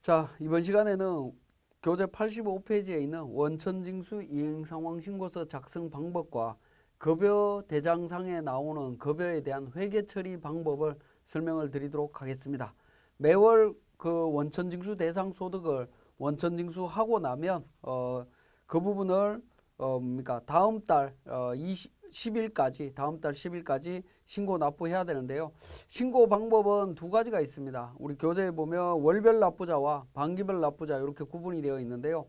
자, 이번 시간에는 교재 85페이지에 있는 원천징수 이행상황신고서 작성 방법과 급여 대장상에 나오는 급여에 대한 회계 처리 방법을 설명을 드리도록 하겠습니다. 매월 그 원천징수 대상 소득을 원천징수하고 나면 그 부분을 그러니까 다음 달 10일까지 신고 납부해야 되는데요. 신고 방법은 두 가지가 있습니다. 우리 교재에 보면 월별 납부자와 반기별 납부자 이렇게 구분이 되어 있는데요.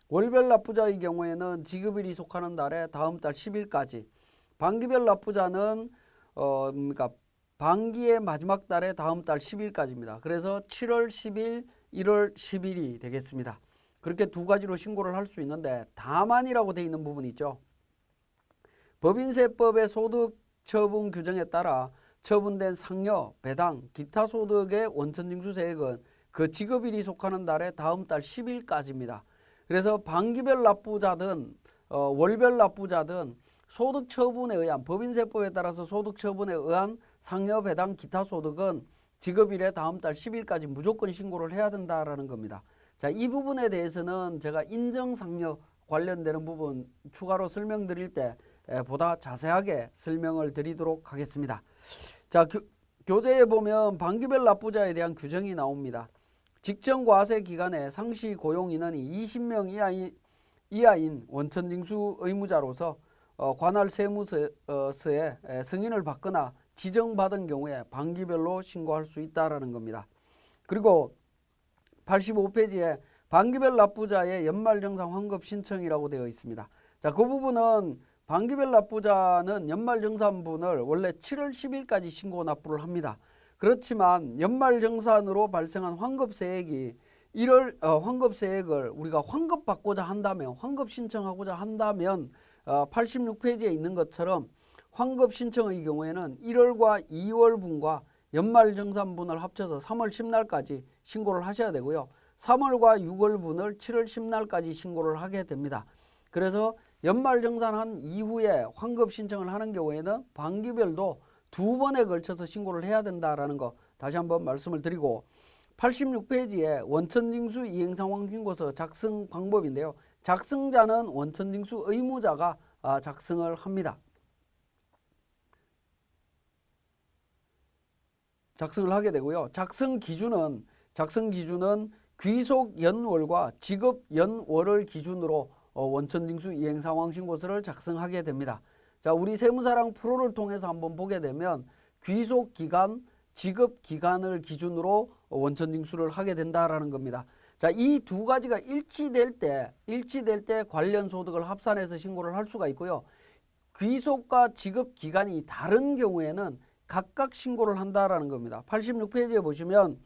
월별 납부자의 경우에는 지급일이 속하는 달에 다음 달 10일까지, 반기별 납부자는 그러니까 반기의 마지막 달에 다음 달 10일까지입니다. 그래서 7월 10일, 1월 10일이 되겠습니다. 그렇게 두 가지로 신고를 할 수 있는데 다만이라고 되어 있는 부분이 있죠. 법인세법의 소득처분 규정에 따라 처분된 상여, 배당, 기타 소득의 원천징수세액은 그 지급일이 속하는 달에 다음 달 10일까지입니다. 그래서 반기별 납부자든 월별 납부자든 소득처분에 의한 법인세법에 따라서 소득처분에 의한 상여, 배당, 기타 소득은 지급일에 다음 달 10일까지 무조건 신고를 해야 된다라는 겁니다. 자, 이 부분에 대해서는 제가 인정상여 관련되는 부분 추가로 설명드릴 때 보다 자세하게 설명을 드리도록 하겠습니다. 자, 교재에 보면 반기별 납부자에 대한 규정이 나옵니다. 직전과세 기간에 상시 고용 인원이 20명 이하인 원천징수 의무자로서 관할 세무서에 승인을 받거나 지정받은 경우에 반기별로 신고할 수 있다라는 겁니다. 그리고 85페이지에 반기별 납부자의 연말정산 환급 신청이라고 되어 있습니다. 자, 그 부분은 반기별 납부자는 연말정산분을 원래 7월 10일까지 신고 납부를 합니다. 그렇지만 연말정산으로 발생한 환급세액이 환급세액을 우리가 환급받고자 한다면, 환급 신청하고자 한다면 86페이지에 있는 것처럼 환급 신청의 경우에는 1월과 2월분과 연말정산분을 합쳐서 3월 10날까지 신고를 하셔야 되고요. 3월과 6월분을 7월 10날까지 신고를 하게 됩니다. 그래서 연말정산한 이후에 환급 신청을 하는 경우에는 반기별도 두 번에 걸쳐서 신고를 해야 된다라는 거 다시 한번 말씀을 드리고, 86페이지에 원천징수 이행상황신고서 작성 방법인데요. 작성자는 원천징수 의무자가 작성을 합니다. 작성을 하게 되고요. 작성 기준은 귀속 연월과 지급 연월을 기준으로 원천징수 이행상황신고서를 작성하게 됩니다. 자, 우리 세무사랑 프로를 통해서 한번 보게 되면 귀속 기간, 지급 기간을 기준으로 원천징수를 하게 된다라는 겁니다. 자, 이 두 가지가 일치될 때 관련 소득을 합산해서 신고를 할 수가 있고요. 귀속과 지급 기간이 다른 경우에는 각각 신고를 한다라는 겁니다. 86페이지에 보시면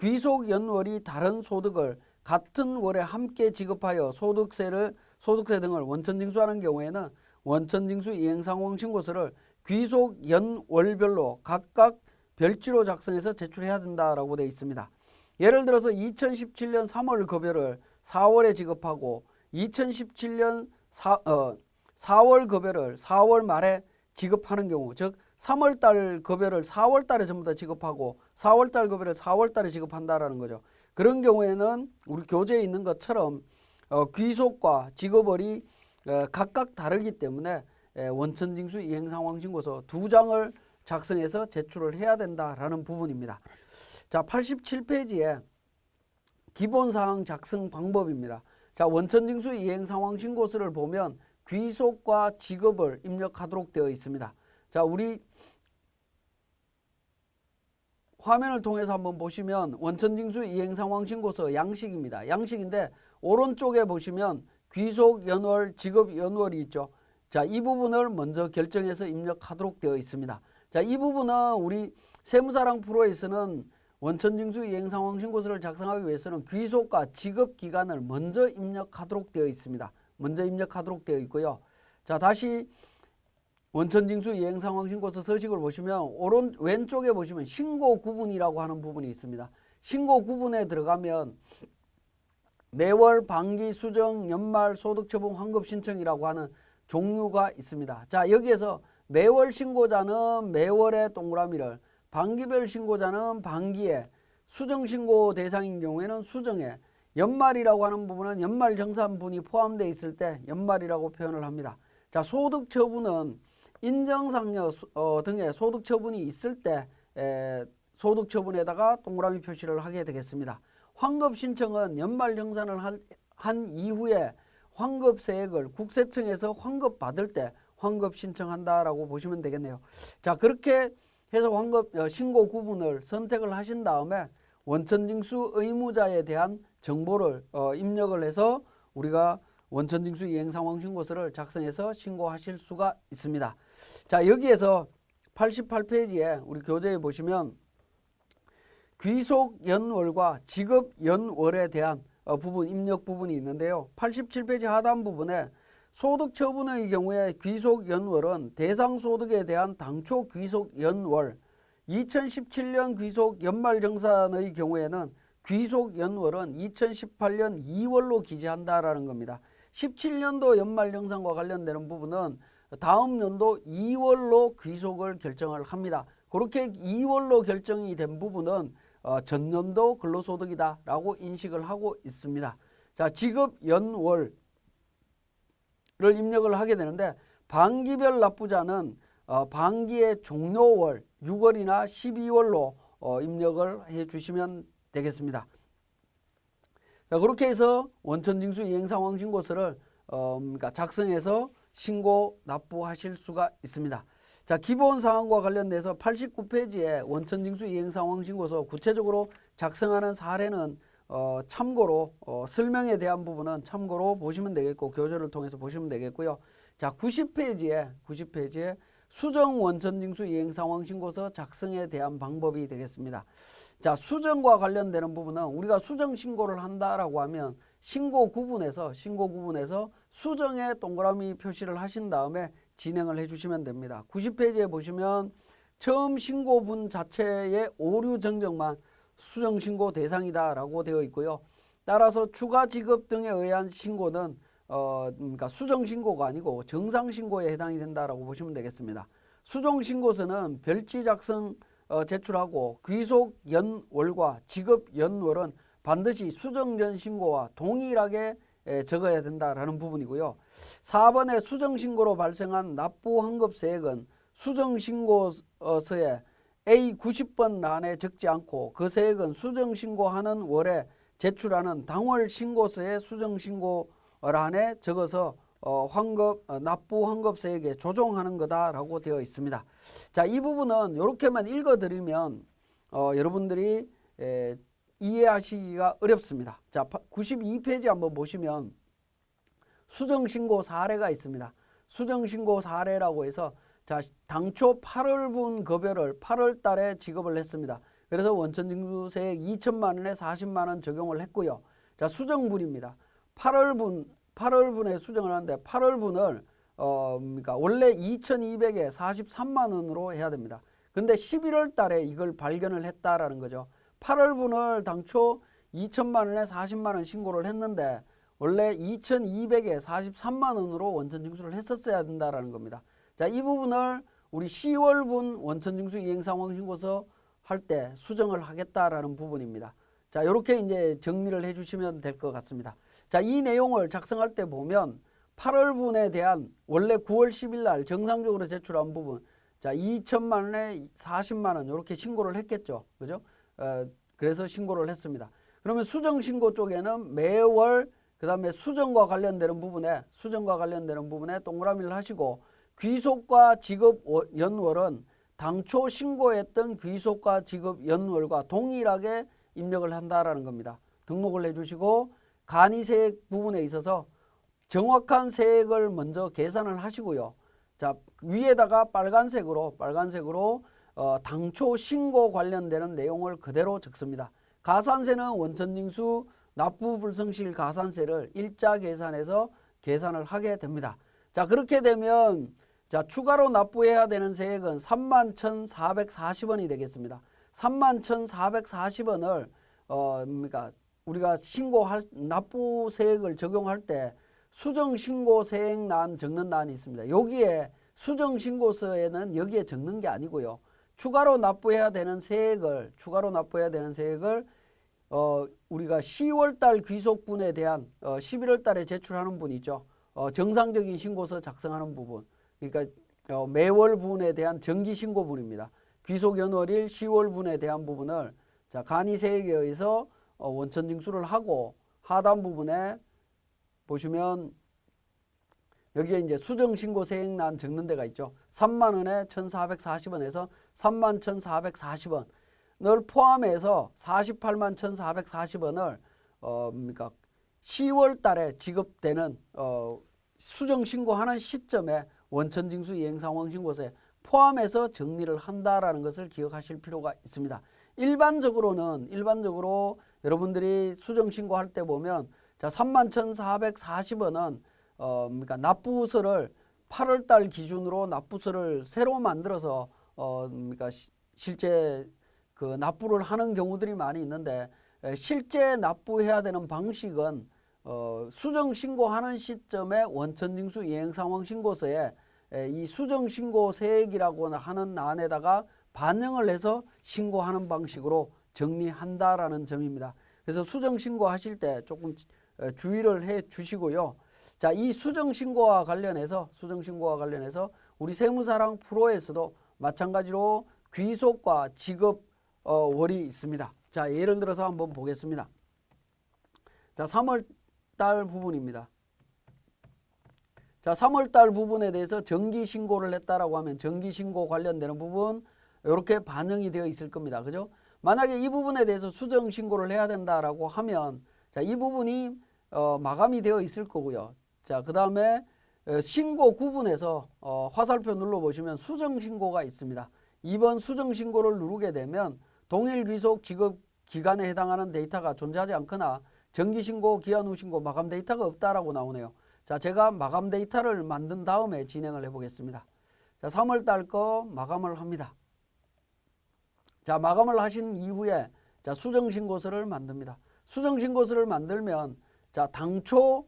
귀속 연월이 다른 소득을 같은 월에 함께 지급하여 소득세 등을 원천징수하는 경우에는 원천징수 이행상황신고서를 귀속 연월별로 각각 별지로 작성해서 제출해야 된다라고 되어 있습니다. 예를 들어서 2017년 3월 급여를 4월에 지급하고 2017년 4월 급여를 4월 말에 지급하는 경우, 즉 3월달 급여를 4월달에 전부 다 지급하고 4월달 급여를 4월달에 지급한다라는 거죠. 그런 경우에는 우리 교재에 있는 것처럼 귀속과 지급월이 각각 다르기 때문에 원천징수 이행상황신고서 두 장을 작성해서 제출을 해야 된다라는 부분입니다. 자, 87페이지에 기본사항 작성 방법입니다. 자, 원천징수 이행상황신고서를 보면 귀속과 지급을 입력하도록 되어 있습니다. 자, 우리 화면을 통해서 한번 보시면 원천징수 이행상황신고서 양식입니다. 양식인데 오른쪽에 보시면 귀속 연월, 지급 연월이 있죠. 자, 이 부분을 먼저 결정해서 입력하도록 되어 있습니다. 자, 이 부분은 우리 세무사랑 프로에서는 원천징수 이행상황신고서를 작성하기 위해서는 귀속과 지급 기간을 먼저 입력하도록 되어 있습니다. 먼저 입력하도록 되어 있고요. 자, 다시 원천징수 이행상황신고서 서식을 보시면 왼쪽에 보시면 신고 구분이라고 하는 부분이 있습니다. 신고 구분에 들어가면 매월, 반기, 수정, 연말, 소득처분, 환급 신청이라고 하는 종류가 있습니다. 자, 여기에서 매월 신고자는 매월의 동그라미를, 반기별 신고자는 반기에, 수정신고 대상인 경우에는 수정에 연말이라고 하는 부분은 연말정산분이 포함되어 있을 때 연말이라고 표현을 합니다. 자, 소득처분은 인정상여 등의 소득처분이 있을 때 소득처분에다가 동그라미 표시를 하게 되겠습니다. 환급신청은 연말정산을 한 이후에 환급세액을 국세청에서 환급받을 때 환급신청한다라고 보시면 되겠네요. 자, 그렇게 해서 환급 신고 구분을 선택을 하신 다음에 원천징수 의무자에 대한 정보를 입력을 해서 우리가 원천징수 이행상황신고서를 작성해서 신고하실 수가 있습니다. 자, 여기에서 88페이지에 우리 교재에 보시면 귀속연월과 지급연월에 대한 부분, 입력 부분이 있는데요. 87페이지 하단 부분에 소득처분의 경우에 귀속연월은 대상소득에 대한 당초 귀속연월, 2017년 귀속연말정산의 경우에는 귀속연월은 2018년 2월로 기재한다라는 겁니다. 17년도 연말정산과 관련되는 부분은 다음 연도 2월로 귀속을 결정을 합니다. 그렇게 2월로 결정이 된 부분은 전년도 근로소득이다라고 인식을 하고 있습니다. 자, 지급연월을 입력을 하게 되는데 반기별 납부자는 반기의 종료월 6월이나 12월로 입력을 해 주시면 되겠습니다. 자, 그렇게 해서 원천징수 이행상황신고서를 그러니까 작성해서 신고 납부하실 수가 있습니다. 자, 기본사항과 관련돼서 89페이지에 원천징수 이행상황신고서 구체적으로 작성하는 사례는 참고로 설명에 대한 부분은 참고로 보시면 되겠고 교재를 통해서 보시면 되겠고요. 자, 90페이지에 수정 원천징수 이행상황신고서 작성에 대한 방법이 되겠습니다. 자, 수정과 관련되는 부분은 우리가 수정 신고를 한다라고 하면 신고 구분에서 수정에 동그라미 표시를 하신 다음에 진행을 해주시면 됩니다. 90페이지에 보시면 처음 신고분 자체의 오류 정정만 수정 신고 대상이다라고 되어 있고요. 따라서 추가 지급 등에 의한 신고는 그러니까 수정 신고가 아니고 정상 신고에 해당이 된다라고 보시면 되겠습니다. 수정 신고서는 별지 작성 제출하고 귀속 연월과 지급 연월은 반드시 수정 전 신고와 동일하게 적어야 된다라는 부분이고요. 4번의 수정 신고로 발생한 납부 환급세액은 수정 신고서에 A 90번 란에 적지 않고 그 세액은 수정 신고하는 월에 제출하는 당월 신고서에 수정 신고란에 적어서 납부 환급세액에 조정하는 거다라고 되어 있습니다. 자, 이 부분은 이렇게만 읽어드리면 여러분들이 이해하시기가 어렵습니다. 자, 92페이지 한번 보시면 수정신고 사례가 있습니다. 수정신고 사례라고 해서 자, 당초 8월분 급여를 8월 달에 지급을 했습니다. 그래서 원천징수세액 2천만 원에 40만 원 적용을 했고요. 자, 수정분입니다. 8월분에 수정을 하는데 8월분을 그러니까 원래 2,200에 43만 원으로 해야 됩니다. 근데 11월 달에 이걸 발견을 했다라는 거죠. 8월분을 당초 2천만 원에 40만 원 신고를 했는데 원래 2,200에 43만 원으로 원천징수를 했었어야 된다라는 겁니다. 자, 이 부분을 우리 10월분 원천징수 이행상황신고서 할 때 수정을 하겠다라는 부분입니다. 자, 이렇게 이제 정리를 해주시면 될 것 같습니다. 자, 이 내용을 작성할 때 보면 8월분에 대한 원래 9월 10일 날 정상적으로 제출한 부분, 자, 2천만 원에 40만 원 이렇게 신고를 했겠죠, 그죠? 그래서 신고를 했습니다. 그러면 수정 신고 쪽에는 매월 그다음에 수정과 관련되는 부분에 동그라미를 하시고 귀속과 지급 연월은 당초 신고했던 귀속과 지급 연월과 동일하게 입력을 한다라는 겁니다. 등록을 해주시고 간이세액 부분에 있어서 정확한 세액을 먼저 계산을 하시고요. 자, 위에다가 빨간색으로 당초 신고 관련되는 내용을 그대로 적습니다. 가산세는 원천징수 납부 불성실 가산세를 일자 계산해서 계산을 하게 됩니다. 자, 그렇게 되면 자, 추가로 납부해야 되는 세액은 31,440원이 되겠습니다. 31,440원을 그러니까 우리가 납부 세액을 적용할 때 수정 신고 세액란 적는 란이 있습니다. 여기에 수정 신고서에는 여기에 적는 게 아니고요. 추가로 납부해야 되는 세액을 우리가 10월 달 귀속분에 대한 11월 달에 제출하는 분 있죠. 정상적인 신고서 작성하는 부분. 그러니까 매월분에 대한 정기신고분입니다. 귀속연월일 10월분에 대한 부분을 자, 간이세액에 의해서 원천징수를 하고 하단 부분에 보시면 여기에 이제 수정신고세액란 적는 데가 있죠. 3만 원에 1,440원에서 3만 1,440원을 포함해서 48만 1,440원을 그러니까 10월 달에 지급되는 수정신고하는 시점에 원천징수 이행상황신고서에 포함해서 정리를 한다라는 것을 기억하실 필요가 있습니다. 일반적으로 여러분들이 수정신고할 때 보면 자 31,440원은 그러니까 납부서를 8월 달 기준으로 납부서를 새로 만들어서 그러니까 실제 그 납부를 하는 경우들이 많이 있는데 실제 납부해야 되는 방식은 수정신고하는 시점에 원천징수 이행상황신고서에 이 수정신고세액이라고 하는 안에다가 반영을 해서 신고하는 방식으로 정리한다라는 점입니다. 그래서 수정신고하실 때 조금 주의를 해 주시고요. 자, 이 수정신고와 관련해서 우리 세무사랑 프로에서도 마찬가지로 귀속과 지급 월이 있습니다. 자, 예를 들어서 한번 보겠습니다. 자, 3월 달 부분입니다. 자, 3월 달 부분에 대해서 정기신고를 했다라고 하면 정기신고 관련되는 부분 이렇게 반영이 되어 있을 겁니다. 그죠? 만약에 이 부분에 대해서 수정신고를 해야 된다라고 하면 자, 이 부분이 마감이 되어 있을 거고요. 자, 그 다음에 신고 구분에서 화살표 눌러보시면 수정신고가 있습니다. 2번 수정신고를 누르게 되면 동일 귀속 지급 기간에 해당하는 데이터가 존재하지 않거나 정기신고, 기한 후 신고, 마감 데이터가 없다라고 나오네요. 자, 제가 마감 데이터를 만든 다음에 진행을 해보겠습니다. 자, 3월 달 거 마감을 합니다. 자, 마감을 하신 이후에 자, 수정신고서를 만듭니다. 수정신고서를 만들면 자, 당초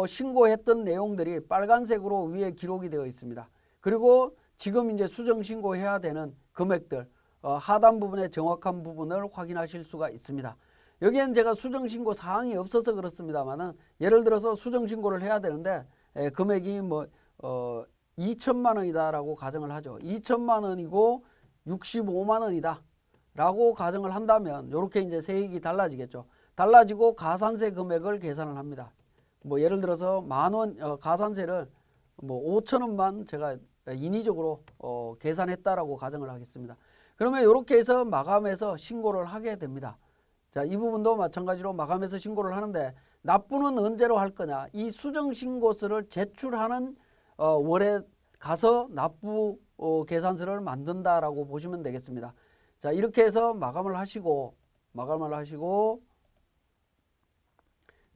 신고했던 내용들이 빨간색으로 위에 기록이 되어 있습니다. 그리고 지금 이제 수정신고해야 되는 금액들 하단 부분의 정확한 부분을 확인하실 수가 있습니다. 여기엔 제가 수정신고 사항이 없어서 그렇습니다만은 예를 들어서 수정신고를 해야 되는데 금액이 뭐 2천만 원이다라고 가정을 하죠. 2천만 원이고 65만 원이다 라고 가정을 한다면 이렇게 이제 세액이 달라지겠죠. 달라지고 가산세 금액을 계산을 합니다. 뭐 예를 들어서 만 원 가산세를 뭐 5천 원만 제가 인위적으로 계산했다라고 가정을 하겠습니다. 그러면 이렇게 해서 마감해서 신고를 하게 됩니다. 자, 이 부분도 마찬가지로 마감해서 신고를 하는데 납부는 언제로 할 거냐? 이 수정신고서를 제출하는 월에 가서 납부 계산서를 만든다라고 보시면 되겠습니다. 자, 이렇게 해서 마감을 하시고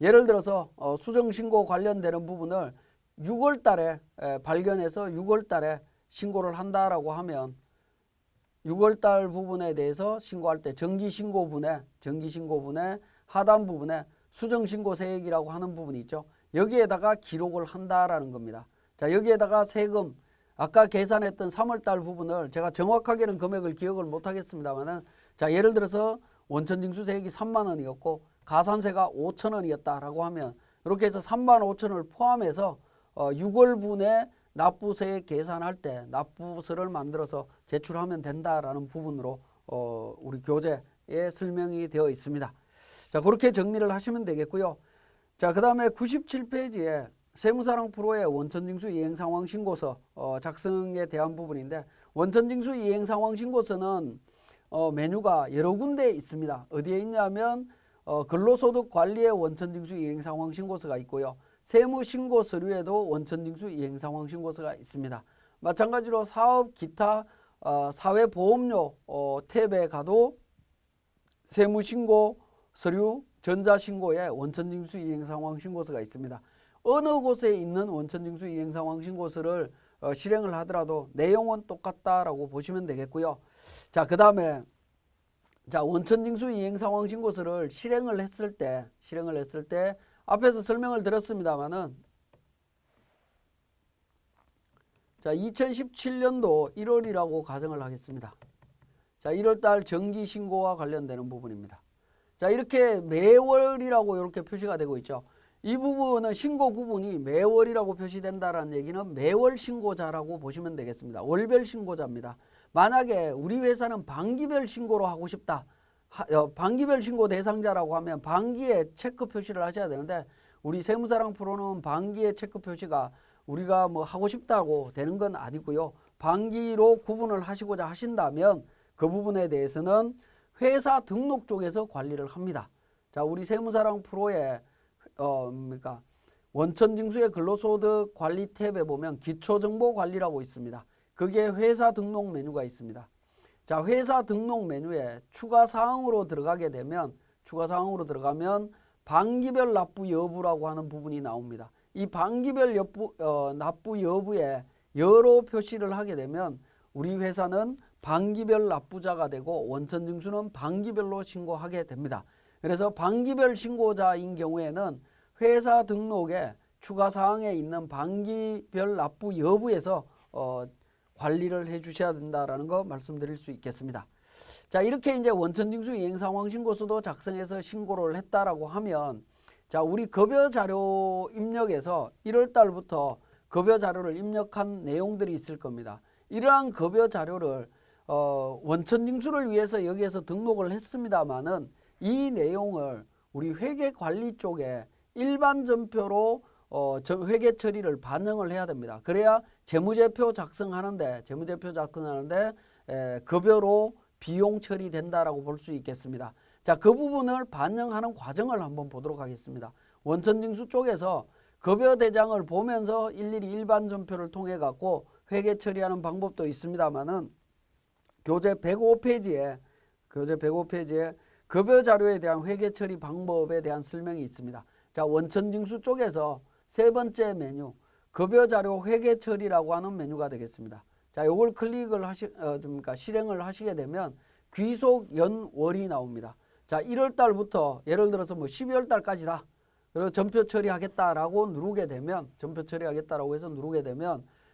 예를 들어서 수정신고 관련되는 부분을 6월 달에 발견해서 6월 달에 신고를 한다라고 하면 6월 달 부분에 대해서 신고할 때 정기신고분에 하단 부분에 수정신고세액이라고 하는 부분이 있죠. 여기에다가 기록을 한다라는 겁니다. 자, 여기에다가 세금 아까 계산했던 3월 달 부분을 제가 정확하게는 금액을 기억을 못 하겠습니다만은 자, 예를 들어서 원천징수세액이 3만 원이었고 가산세가 5천 원이었다라고 하면 이렇게 해서 3만 5천을 포함해서 6월분에 납부세액 계산할 때 납부서를 만들어서 제출하면 된다라는 부분으로 우리 교재에 설명이 되어 있습니다. 자, 그렇게 정리를 하시면 되겠고요. 자, 그 다음에 97페이지에 세무사랑 프로의 원천징수 이행상황신고서 작성에 대한 부분인데 원천징수 이행상황신고서는 메뉴가 여러 군데 있습니다. 어디에 있냐면 근로소득관리의 원천징수 이행상황신고서가 있고요. 세무신고 서류에도 원천징수 이행상황신고서가 있습니다. 마찬가지로 사업, 기타, 사회보험료 탭에 가도 세무신고 서류, 전자신고에 원천징수 이행상황신고서가 있습니다. 어느 곳에 있는 원천징수 이행상황신고서를 실행을 하더라도 내용은 똑같다라고 보시면 되겠고요. 자, 그 다음에 자, 원천징수 이행상황신고서를 실행을 했을 때 앞에서 설명을 드렸습니다만은 자, 2017년도 1월이라고 가정을 하겠습니다. 자, 1월달 정기신고와 관련되는 부분입니다. 자, 이렇게 매월이라고 이렇게 표시가 되고 있죠. 이 부분은 신고 구분이 매월이라고 표시된다는 얘기는 매월 신고자라고 보시면 되겠습니다. 월별 신고자입니다. 만약에 우리 회사는 반기별 신고로 하고 싶다. 반기별 신고 대상자라고 하면 반기에 체크 표시를 하셔야 되는데 우리 세무사랑 프로는 반기에 체크 표시가 우리가 뭐 하고 싶다고 되는 건 아니고요. 반기로 구분을 하시고자 하신다면 그 부분에 대해서는 회사 등록 쪽에서 관리를 합니다. 자, 우리 세무사랑 프로의 원천징수의 근로소득 관리 탭에 보면 기초정보관리라고 있습니다. 그게 회사 등록 메뉴가 있습니다. 자, 회사 등록 메뉴에 추가사항으로 들어가면 반기별 납부 여부라고 하는 부분이 나옵니다. 이 반기별 납부 여부에 여로 표시를 하게 되면 우리 회사는 반기별 납부자가 되고 원천징수는 반기별로 신고하게 됩니다. 그래서 반기별 신고자인 경우에는 회사 등록에 추가사항에 있는 반기별 납부 여부에서 관리를 해 주셔야 된다라는 거 말씀드릴 수 있겠습니다. 자, 이렇게 이제 원천징수 이행상황신고서도 작성해서 신고를 했다라고 하면 자, 우리 급여 자료 입력에서 1월 달부터 급여 자료를 입력한 내용들이 있을 겁니다. 이러한 급여 자료를 원천징수를 위해서 여기에서 등록을 했습니다만은 이 내용을 우리 회계관리 쪽에 일반 전표로 회계 처리를 반영을 해야 됩니다. 그래야 재무제표 작성하는데 급여로 비용 처리된다라고 볼 수 있겠습니다. 자, 그 부분을 반영하는 과정을 한번 보도록 하겠습니다. 원천징수 쪽에서 급여 대장을 보면서 일일이 일반 전표를 통해 갖고 회계 처리하는 방법도 있습니다만은 교재 105페이지에 급여 자료에 대한 회계 처리 방법에 대한 설명이 있습니다. 자, 원천징수 쪽에서 세 번째 메뉴 급여 자료 회계 처리라고 하는 메뉴가 되겠습니다. 자, 요걸 클릭을 실행을 하시게 되면 귀속 연월이 나옵니다. 자, 1월 달부터 예를 들어서 뭐 12월 달까지다. 그리고 전표 처리하겠다라고 누르게 되면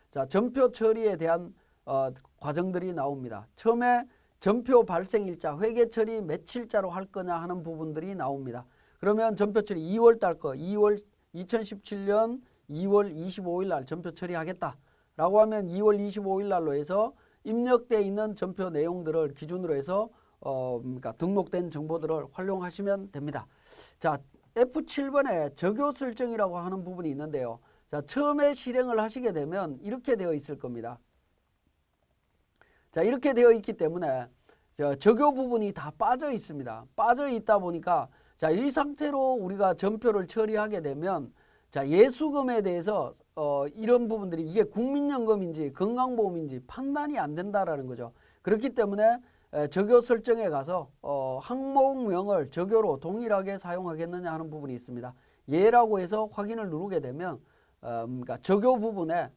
자, 전표 처리에 대한 과정들이 나옵니다. 처음에 전표 발생일자, 회계 처리 며칠자로 할 거냐 하는 부분들이 나옵니다. 그러면 전표 처리 2월 달 거 2017년 2월 25일 날 전표 처리하겠다라고 하면 2월 25일 날로 해서 입력되어 있는 전표 내용들을 기준으로 해서 등록된 정보들을 활용하시면 됩니다. 자, F7번에 적요 설정이라고 하는 부분이 있는데요. 자, 처음에 실행을 하시게 되면 이렇게 되어 있을 겁니다. 자, 이렇게 되어 있기 때문에 적요 부분이 다 빠져 있습니다. 빠져 있다 보니까 자, 이 상태로 우리가 전표를 처리하게 되면 자, 예수금에 대해서 이런 부분들이 이게 국민연금인지 건강보험인지 판단이 안 된다라는 거죠. 그렇기 때문에 적요 설정에 가서 항목명을 적요로 동일하게 사용하겠느냐 하는 부분이 있습니다. 예라고 해서 확인을 누르게 되면 적요 부분에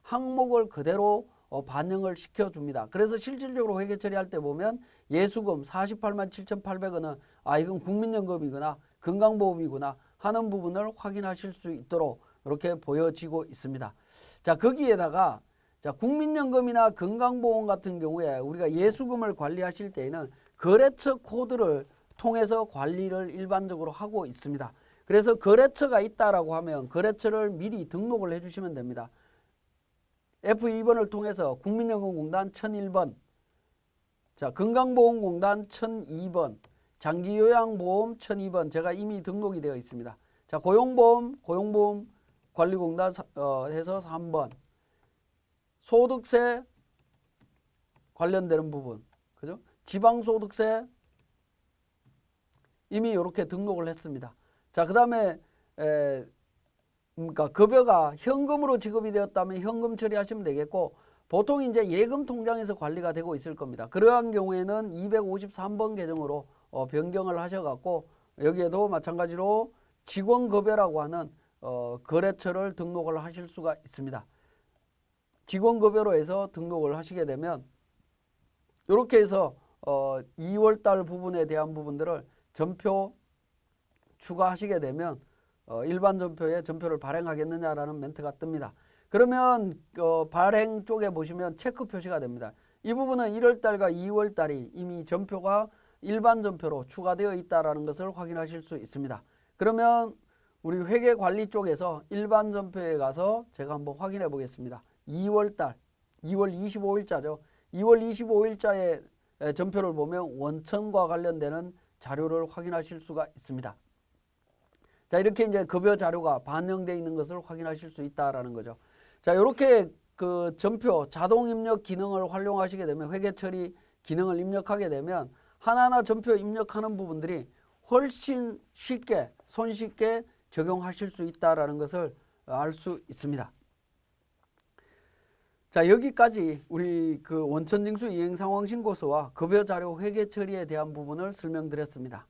항목을 그대로 반영을 시켜줍니다. 그래서 실질적으로 회계 처리할 때 보면 예수금 48만 7,800원은 이건 국민연금이구나 건강보험이구나 하는 부분을 확인하실 수 있도록 이렇게 보여지고 있습니다. 자, 거기에다가 자, 국민연금이나 건강보험 같은 경우에 우리가 예수금을 관리하실 때에는 거래처 코드를 통해서 관리를 일반적으로 하고 있습니다. 그래서 거래처가 있다라고 하면 거래처를 미리 등록을 해주시면 됩니다. F2번을 통해서 국민연금공단 1001번, 자, 건강보험공단 1002번, 장기요양보험 1002번 제가 이미 등록이 되어 있습니다. 자, 고용보험 관리공단 해서 3번, 소득세 관련되는 부분, 그죠? 지방소득세 이미 이렇게 등록을 했습니다. 자, 그 다음에 급여가 현금으로 지급이 되었다면 현금 처리하시면 되겠고 보통 이제 예금 통장에서 관리가 되고 있을 겁니다. 그러한 경우에는 253번 계정으로 변경을 하셔갖고 여기에도 마찬가지로 직원급여라고 하는 거래처를 등록을 하실 수가 있습니다. 직원급여로 해서 등록을 하시게 되면 이렇게 해서 2월달 부분에 대한 부분들을 전표 추가하시게 되면 일반 전표에 전표를 발행하겠느냐라는 멘트가 뜹니다. 그러면 발행 쪽에 보시면 체크 표시가 됩니다. 이 부분은 1월 달과 2월 달이 이미 전표가 일반 전표로 추가되어 있다는 것을 확인하실 수 있습니다. 그러면 우리 회계관리 쪽에서 일반 전표에 가서 제가 한번 확인해 보겠습니다. 2월 달, 2월 25일자죠. 2월 25일자의 전표를 보면 원천과 관련되는 자료를 확인하실 수가 있습니다. 자, 이렇게 이제 급여 자료가 반영되어 있는 것을 확인하실 수 있다라는 거죠. 자, 이렇게 그 전표 자동 입력 기능을 활용하시게 되면 회계 처리 기능을 입력하게 되면 하나하나 전표 입력하는 부분들이 훨씬 쉽게 손쉽게 적용하실 수 있다라는 것을 알 수 있습니다. 자, 여기까지 우리 그 원천징수 이행 상황 신고서와 급여 자료 회계 처리에 대한 부분을 설명드렸습니다.